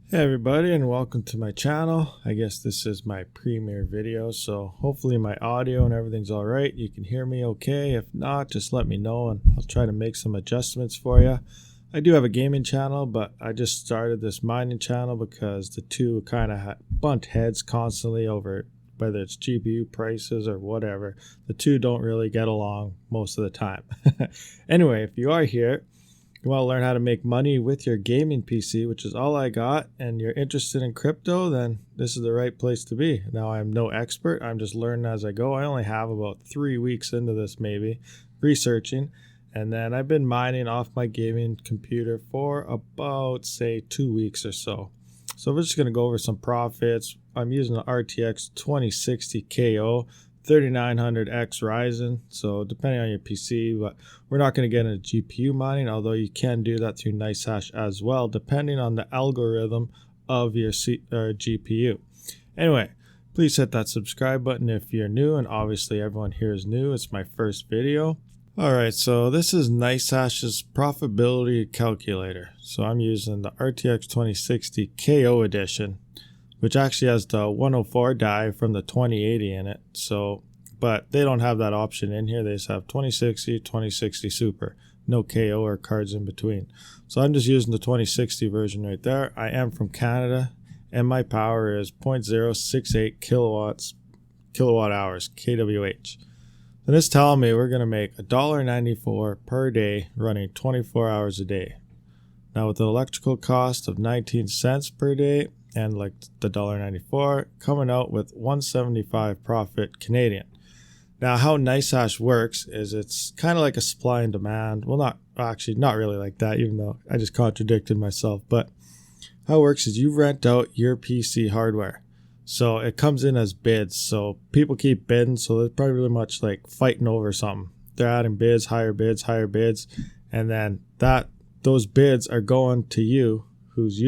Hey everybody, and welcome to my channel. I guess this is my premiere video, so hopefully my audio and everything's alright. You can hear me okay. If not, just let me know and I'll try to make some adjustments for you. I do have a gaming channel, but I just started this mining channel because the two kind of bunt heads constantly over whether it's GPU prices or whatever. The two don't really get along most of the time. Anyway, if you are here, you want to learn how to make money with your gaming PC, which is all I got, and you're interested in crypto, then this is the right place to be. Now, I'm no expert. I'm just learning as I go. I only have about 3 weeks into this, maybe, researching. And then I've been mining off my gaming computer for about, say, 2 weeks or so. So we're just going to go over some profits. I'm using the RTX 2060 KO. 3900X Ryzen, so depending on your PC, but we're not going to get into GPU mining, although you can do that through NiceHash as well, depending on the algorithm of your GPU. Anyway, please hit that subscribe button if you're new, and obviously everyone here is new. It's my first video. Alright, so this is NiceHash's Profitability Calculator. So I'm using the RTX 2060 KO edition, which actually has the 104 die from the 2080 in it. So, but they don't have that option in here. They just have 2060, 2060 Super, no KO or cards in between. So I'm just using the 2060 version right there. I am from Canada, and my power is 0.068 kilowatt hours, kWh. And it's telling me we're going to make $1.94 per day running 24 hours a day. Now with an electrical cost of 19 cents per day, and like the $1.94, coming out with $1.75 profit Canadian. Now how NiceHash works is it's kind of like a supply and demand. Well, not really like that, even though I just contradicted myself. But how it works is you rent out your PC hardware. So it comes in as bids. So people keep bidding. So they're probably really much like fighting over something. They're adding bids, higher bids. And then those bids are going to you who's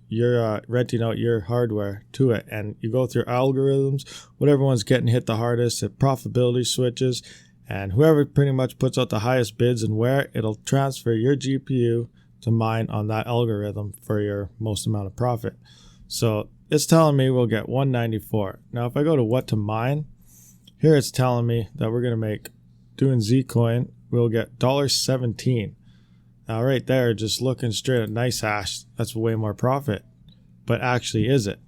you're renting out your hardware to it, and you go through algorithms. Whatever one's getting hit the hardest, it profitability switches, and whoever pretty much puts out the highest bids and where, it'll transfer your GPU to mine on that algorithm for your most amount of profit. So it's telling me we'll get 194. Now if I go to what to mine, here it's telling me that we're going to make, doing Zcoin, we'll get $1.17. Now right there, just looking straight at NiceHash, that's way more profit. But actually, is it?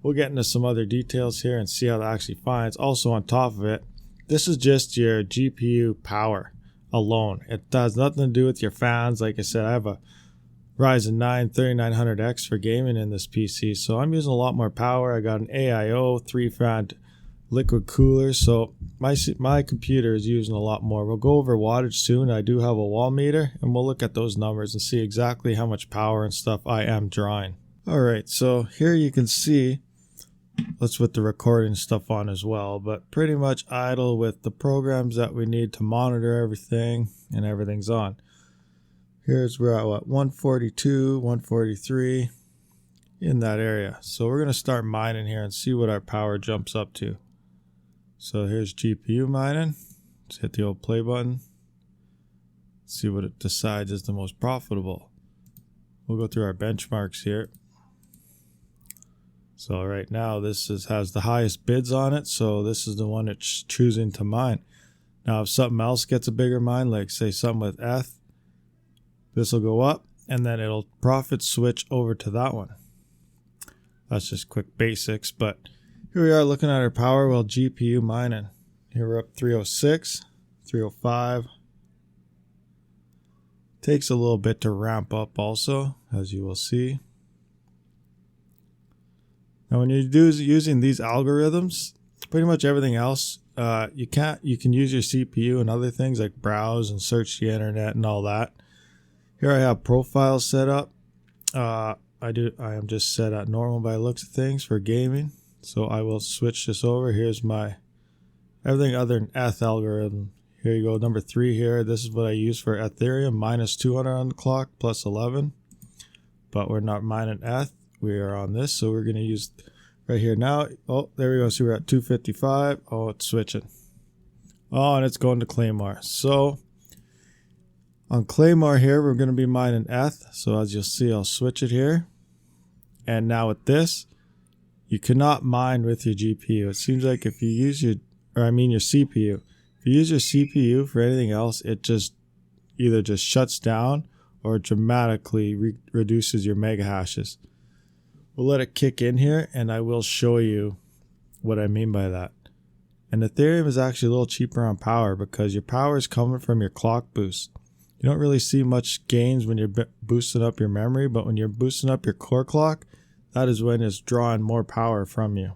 We'll get into some other details here and see how that actually finds. Also on top of it, this is just your GPU power alone. It has nothing to do with your fans. Like I said, I have a Ryzen 9 3900X for gaming in this PC, so I'm using a lot more power. I got an AIO 3-fan liquid cooler, so my computer is using a lot more. We'll go over wattage soon. I do have a wall meter, and we'll look at those numbers and see exactly how much power and stuff I am drawing. Alright, so here you can see, let's put the recording stuff on as well, but pretty much idle with the programs that we need to monitor everything, and everything's on. Here's we're at what, 142, 143 in that area. So we're going to start mining here and see what our power jumps up to. So here's GPU mining. Let's hit the old play button. See what it decides is the most profitable. We'll go through our benchmarks here. So right now this has the highest bids on it. So this is the one it's choosing to mine. Now if something else gets a bigger mine, like say something with ETH, this will go up and then it'll profit switch over to that one. That's just quick basics, but here we are looking at our power while GPU mining. Here we're up 306, 305. Takes a little bit to ramp up also, as you will see. Now when you're using these algorithms, pretty much everything else, you can use your CPU and other things like browse and search the internet and all that. Here I have profiles set up. I am just set at normal by the looks of things for gaming. So I will switch this over. Here's my everything other than ETH algorithm. Here you go, number 3 here. This is what I use for Ethereum, minus 200 on the clock, plus 11. But we're not mining ETH. We are on this, so we're going to use right here now. Oh, there we go. So we're at 255. Oh, it's switching. Oh, and it's going to Claymore. So on Claymore here, we're going to be mining ETH. So as you'll see, I'll switch it here. And now with this, you cannot mine with your GPU. It seems like if you use your CPU, if you use your CPU for anything else, it just either just shuts down or dramatically reduces your mega hashes. We'll let it kick in here and I will show you what I mean by that. And Ethereum is actually a little cheaper on power because your power is coming from your clock boost. You don't really see much gains when you're boosting up your memory, but when you're boosting up your core clock, that is when it's drawing more power from you.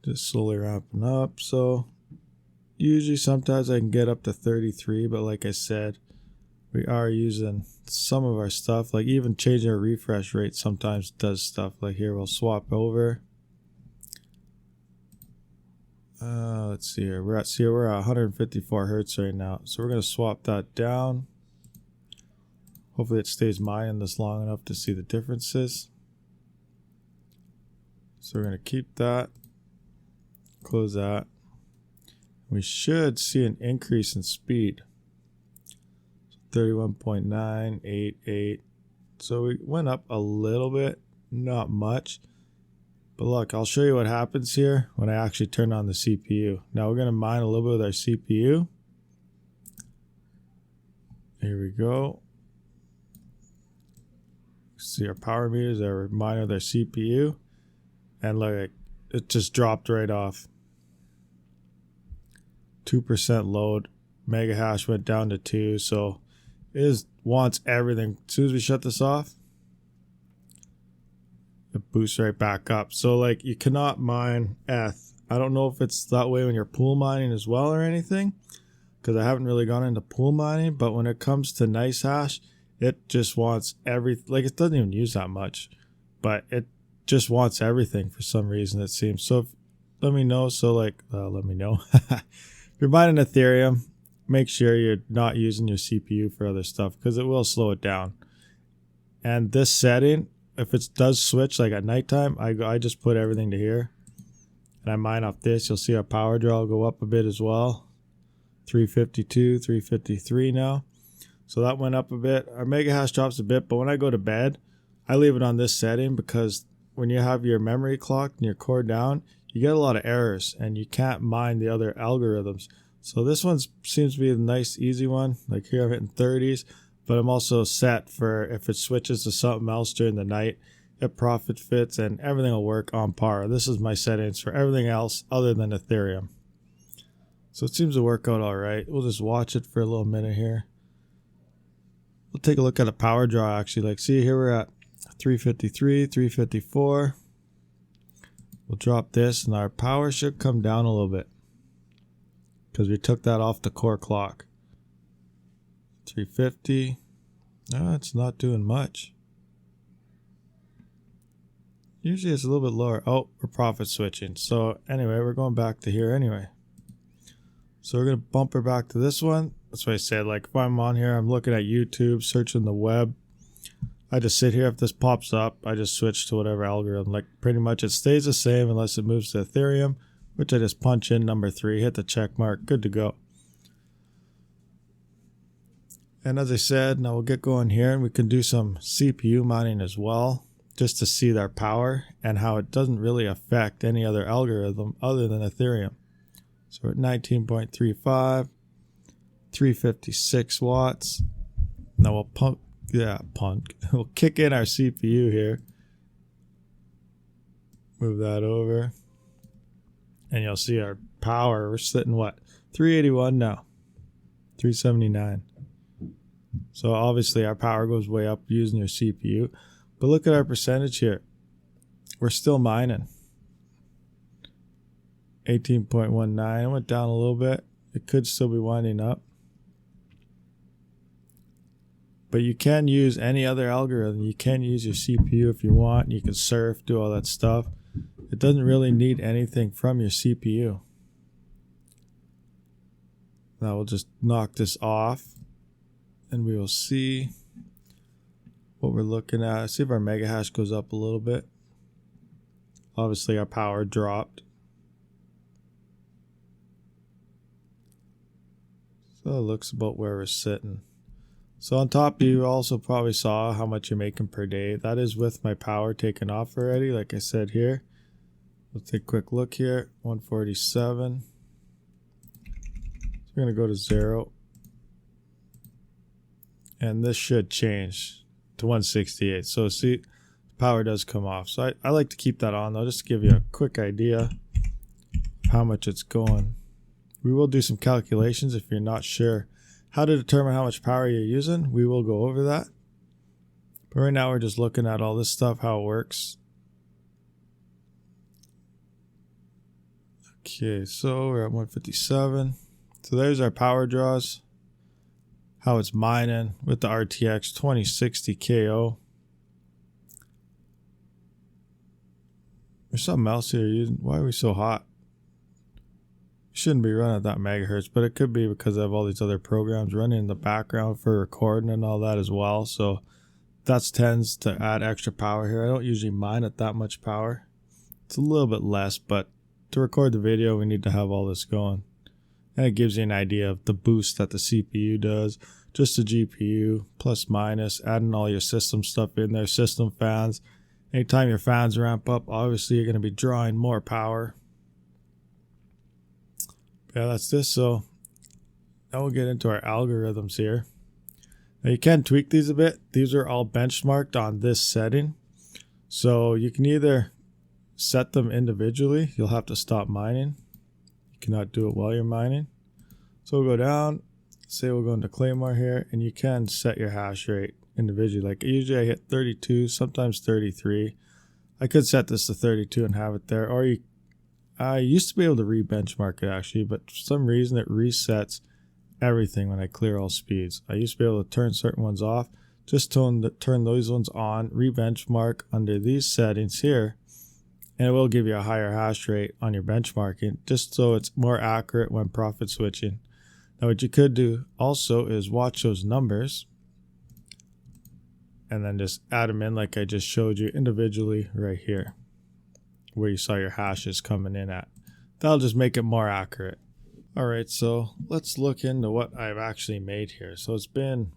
Just slowly ramping up. So usually sometimes I can get up to 33, but like I said, we are using some of our stuff, like even changing our refresh rate sometimes does stuff. Like here, we'll swap over. Let's see here. We're at 154 hertz right now. So we're going to swap that down. Hopefully it stays mining this long enough to see the differences. So we're going to keep that. Close that. We should see an increase in speed. 31.988. So we went up a little bit, not much. But look, I'll show you what happens here when I actually turn on the CPU. Now we're going to mine a little bit with our CPU. Here we go. See our power meters are mining with our CPU. And look, it just dropped right off. 2% load. Mega hash went down to 2. So it wants everything. As soon as we shut this off, it boosts right back up. So like you cannot mine ETH. I don't know if it's that way when you're pool mining as well or anything, because I haven't really gone into pool mining. But when it comes to NiceHash, it just wants like it doesn't even use that much, but it just wants everything for some reason, it seems. So let me know. So like let me know. If you're mining Ethereum, make sure you're not using your CPU for other stuff because it will slow it down. And this setting, if it does switch like at nighttime, I just put everything to here and I mine off this. You'll see our power draw go up a bit as well. 352, 353 now. So that went up a bit. Our mega hash drops a bit, but when I go to bed, I leave it on this setting because when you have your memory clocked and your core down, you get a lot of errors and you can't mine the other algorithms. So this one seems to be a nice, easy one. Like here I'm hitting 30s. But I'm also set for if it switches to something else during the night, it profit fits and everything will work on par. This is my settings for everything else other than Ethereum. So it seems to work out all right. We'll just watch it for a little minute here. We'll take a look at a power draw actually. Like see here we're at 353, 354. We'll drop this and our power should come down a little bit because we took that off the core clock. 350. No, it's not doing much. Usually it's a little bit lower. Oh, we're profit switching. So anyway, we're going back to here anyway. So we're going to bump her back to this one. That's what I said. Like if I'm on here, I'm looking at YouTube, searching the web. I just sit here. If this pops up, I just switch to whatever algorithm. Like pretty much it stays the same unless it moves to Ethereum, which I just punch in number 3, hit the check mark, good to go. And as I said, now we'll get going here and we can do some CPU mining as well, just to see their power and how it doesn't really affect any other algorithm other than Ethereum. So we're at 19.35, 356 watts. Now we'll we'll kick in our CPU here. Move that over. And you'll see our power, we're sitting what? 381 now, 379. So obviously our power goes way up using your CPU. But look at our percentage here. We're still mining. 18.19. It went down a little bit. It could still be winding up. But you can use any other algorithm. You can use your CPU if you want. You can surf, do all that stuff. It doesn't really need anything from your CPU. Now we'll just knock this off. And we will see what we're looking at. See if our mega hash goes up a little bit. Obviously our power dropped. So it looks about where we're sitting. So on top, you also probably saw how much you're making per day. That is with my power taken off already, like I said here. Let's take a quick look here. 147. So we're going to go to 0. And this should change to 168. So see, power does come off. So I like to keep that on though, just to give you a quick idea of how much it's going. We will do some calculations if you're not sure how to determine how much power you're using. We will go over that. But right now we're just looking at all this stuff, how it works. Okay, so we're at 157. So there's our power draws. How it's mining with the RTX 2060 KO. There's something else here. Why are we so hot? Shouldn't be running at that megahertz, but it could be because I have all these other programs running in the background for recording and all that as well. So that tends to add extra power here. I don't usually mine at that much power. It's a little bit less, but to record the video, we need to have all this going. And it gives you an idea of the boost that the CPU does, just the GPU, plus minus, adding all your system stuff in there, system fans. Anytime your fans ramp up, obviously you're going to be drawing more power. Yeah, that's this. So now we'll get into our algorithms here. Now you can tweak these a bit. These are all benchmarked on this setting. So you can either set them individually. You'll have to stop mining. You cannot do it while you're mining. So we'll go down. Say we'll go into Claymore here, and you can set your hash rate individually. Like usually I hit 32, sometimes 33. I could set this to 32 and have it there. Or I used to be able to re-benchmark it actually, but for some reason it resets everything when I clear all speeds. I used to be able to turn certain ones off, just turn those ones on, re-benchmark under these settings here, and it will give you a higher hash rate on your benchmarking, just so it's more accurate when profit switching. Now what you could do also is watch those numbers and then just add them in like I just showed you individually right here, where you saw your hashes coming in at. That'll just make it more accurate. All right, so let's look into what I've actually made here. So it's been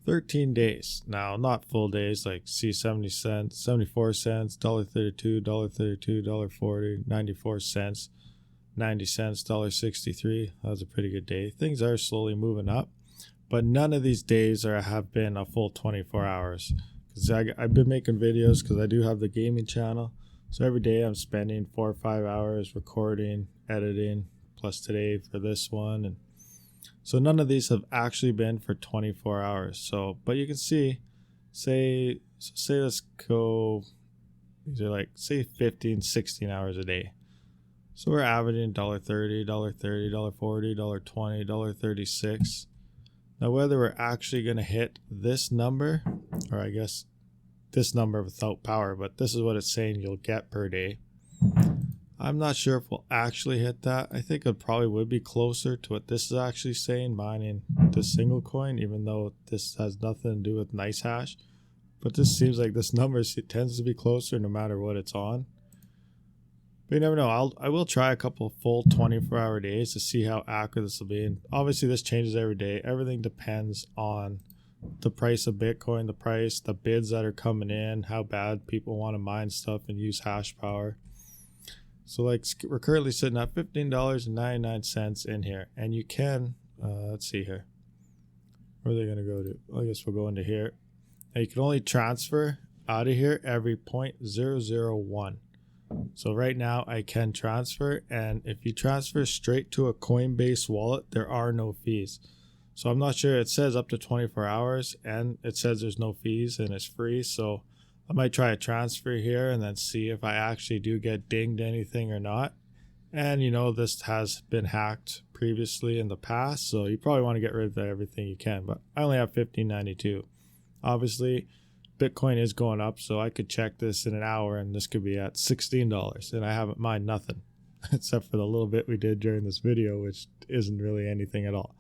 13 days. Now, not full days, like see 70 cents, 74 cents, $1.32, $1.32, $1.40, 94 cents, 90 cents, $1.63. That was a pretty good day. Things are slowly moving up, but none of these days have been a full 24 hours. Because I've been making videos because I do have the gaming channel. So every day I'm spending 4 or 5 hours recording, editing, plus today for this one. And so none of these have actually been for 24 hours. So, but you can see, say let's go, these are like, say 15, 16 hours a day. So we're averaging $1.30, $1.30, $1.40, $1.20, $1.36. Now whether we're actually going to hit this number, or I guess this number without power, but this is what it's saying you'll get per day. I'm not sure if we'll actually hit that. I think it probably would be closer to what this is actually saying, mining this single coin, even though this has nothing to do with NiceHash. But this seems like this number tends to be closer no matter what it's on. But you never know. I will try a couple full 24-hour days to see how accurate this will be. And obviously this changes every day. Everything depends on the price of Bitcoin, the bids that are coming in, how bad people want to mine stuff and use hash power. So like we're currently sitting at $15.99 in here. And you can, let's see here. Where are they going to go to? I guess we'll go into here. Now you can only transfer out of here every 0.001. So right now I can transfer, and if you transfer straight to a Coinbase wallet, there are no fees. So I'm not sure. It says up to 24 hours and it says there's no fees and it's free. So I might try a transfer here and then see if I actually do get dinged anything or not. And you know, this has been hacked previously in the past, so you probably want to get rid of everything you can. But I only have $15.92. Obviously Bitcoin is going up, so I could check this in an hour and this could be at $16, and I haven't mined nothing except for the little bit we did during this video, which isn't really anything at all.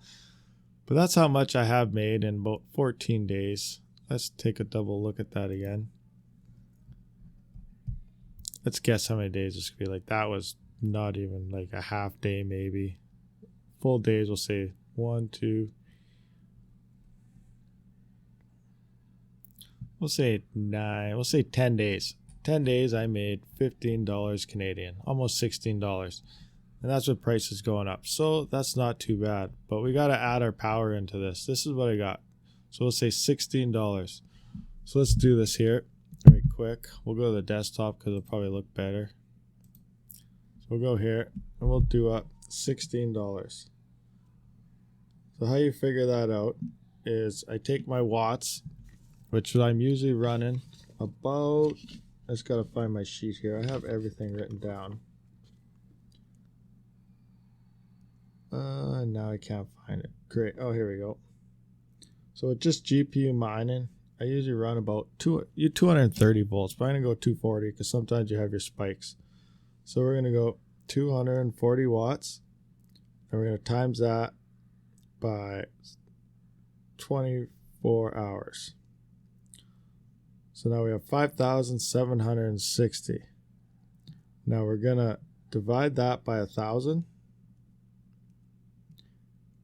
But that's how much I have made in about 14 days. Let's take a double look at that again. Let's guess how many days this could be. Like that was not even like a half day, maybe. Full days, we'll say 1, 2. We'll say 9. We'll say 10 days. 10 days, I made $15 Canadian, almost $16. And that's with prices going up. So that's not too bad. But we got to add our power into this. This is what I got. So we'll say $16. So let's do this here very quick. We'll go to the desktop because it'll probably look better. So we'll go here and we'll do up $16. So how you figure that out is I take my watts, which I'm usually running about, I just got to find my sheet here. I have everything written down. Now I can't find it. Great. Oh, here we go. So with just GPU mining, I usually run about 230 volts, but I'm going to go 240 because sometimes you have your spikes. So we're going to go 240 watts, and we're going to times that by 24 hours. So now we have 5,760. Now we're going to divide that by 1,000.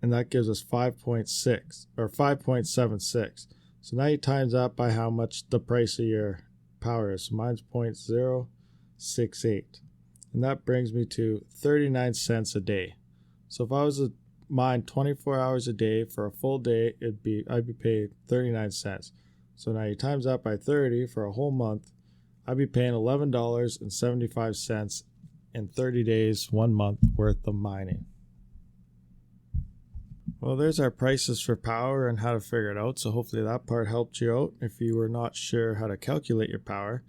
And that gives us 5.6 or 5.76. So now you times that by how much the price of your power is. So mine's 0.068. And that brings me to 39 cents a day. So if I was to mine 24 hours a day for a full day, I'd be paid 39 cents. So now you times that by 30 for a whole month, I'd be paying $11.75 in 30 days, 1 month worth of mining. Well, there's our prices for power and how to figure it out. So hopefully that part helped you out if you were not sure how to calculate your power.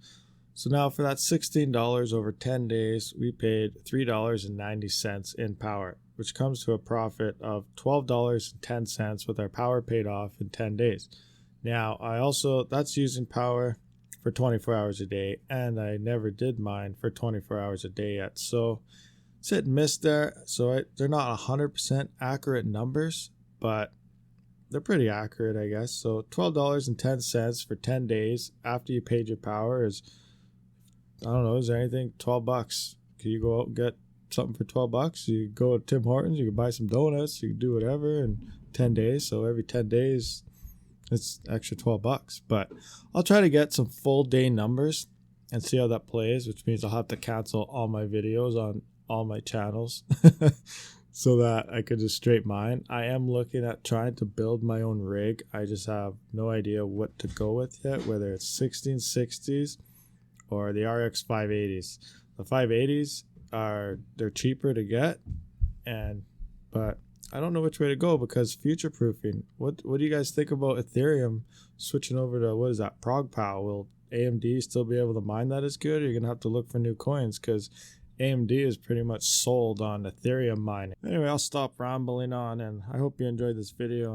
So now for that $16 over 10 days, we paid $3.90 in power, which comes to a profit of $12.10 with our power paid off in 10 days. Now, that's using power for 24 hours a day, and I never did mine for 24 hours a day yet. So it's hit and miss there. So they're not 100% accurate numbers, but they're pretty accurate, I guess. So $12.10 for 10 days after you paid your power is, I don't know, is there anything? $12. Can you go out and get something for $12? You go to Tim Hortons, you can buy some donuts, you can do whatever in 10 days. So every 10 days, it's extra $12. But I'll try to get some full day numbers and see how that plays, which means I'll have to cancel all my videos on all my channels so that I could just straight mine. I am looking at trying to build my own rig. I just have no idea what to go with yet, whether it's 1660s or the RX 580s. The 580s they're cheaper to get, but I don't know which way to go because future proofing. What do you guys think about Ethereum switching over to, what is that, ProgPow? Will AMD still be able to mine that as good, or you're gonna have to look for new coins because AMD is pretty much sold on Ethereum mining? Anyway, I'll stop rambling on, and I hope you enjoyed this video.